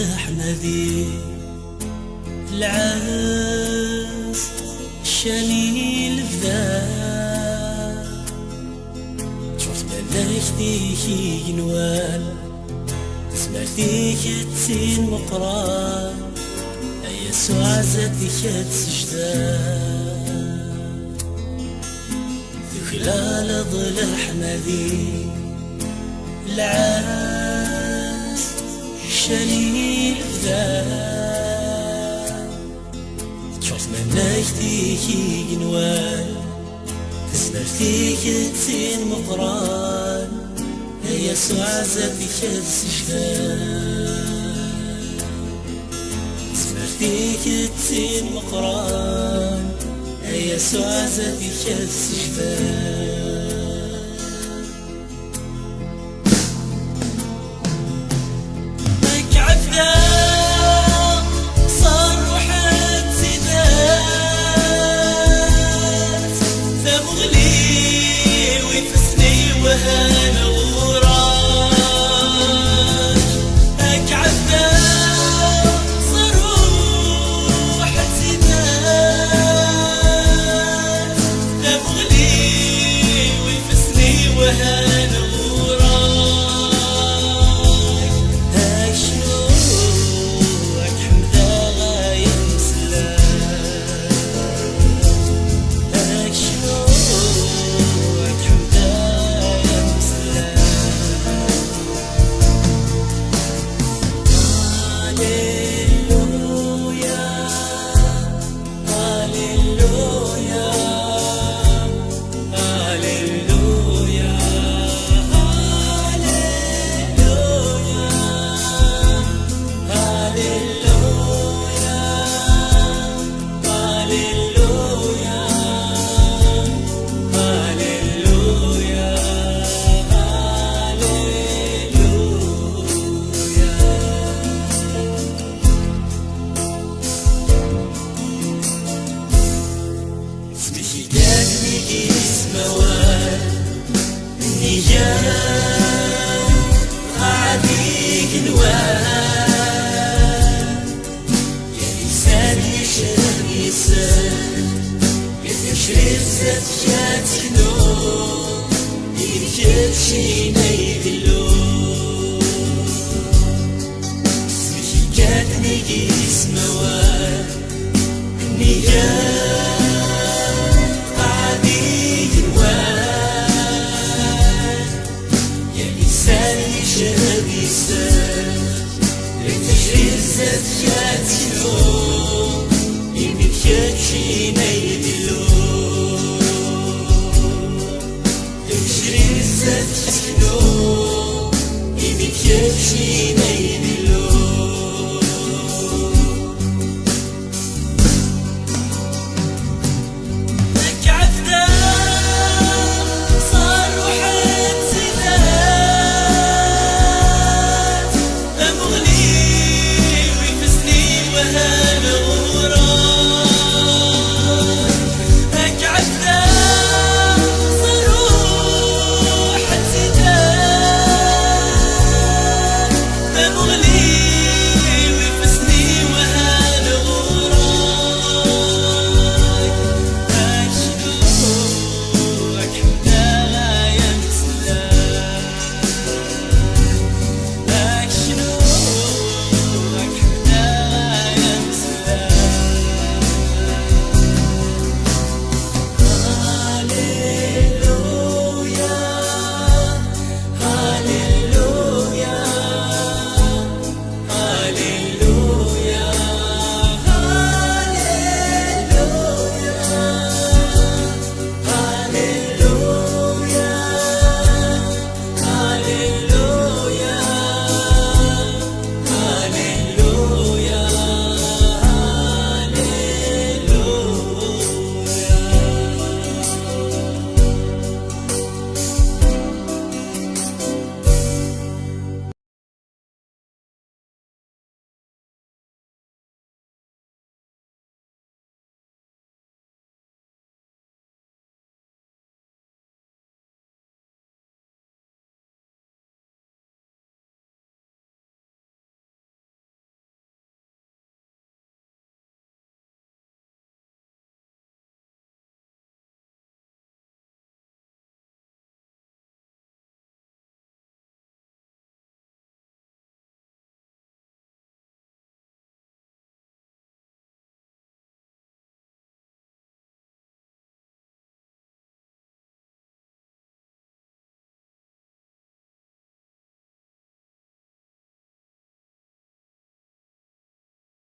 الأحمدي العز شاني الفداء شوف ملايكتيك ينوال سمعتيك تسين مقران يسوع عزتك تسجدان خلال ظل أحمدي العز شاني الفداء شوف ملايكتيك ينوال سمعتيك تسين مقران يسوع عزتك تسجدان سمعتيك تسين مقران يسوع عزتك تسجدان لك عفدا صار روحك زيدات ثمغلي ويفسني وهانا وراك لك عفدا صار روحك زيدات ثمغلي ويفسني وهانا وراك هاك شنوك حمدا غاية مسلاك هاك شنوك حمدا غاية مسلاك هاليلويا هاليلويا هاليلويا هاليلويا هاليلويا هاليلويا هاليلويا اسمك جاتني اسموال النجاة عليك نوال يا لسان يشرب يسال يشرب زاد جاتنو يركب شينا يدلو اسمك جاتني اسموال النجاة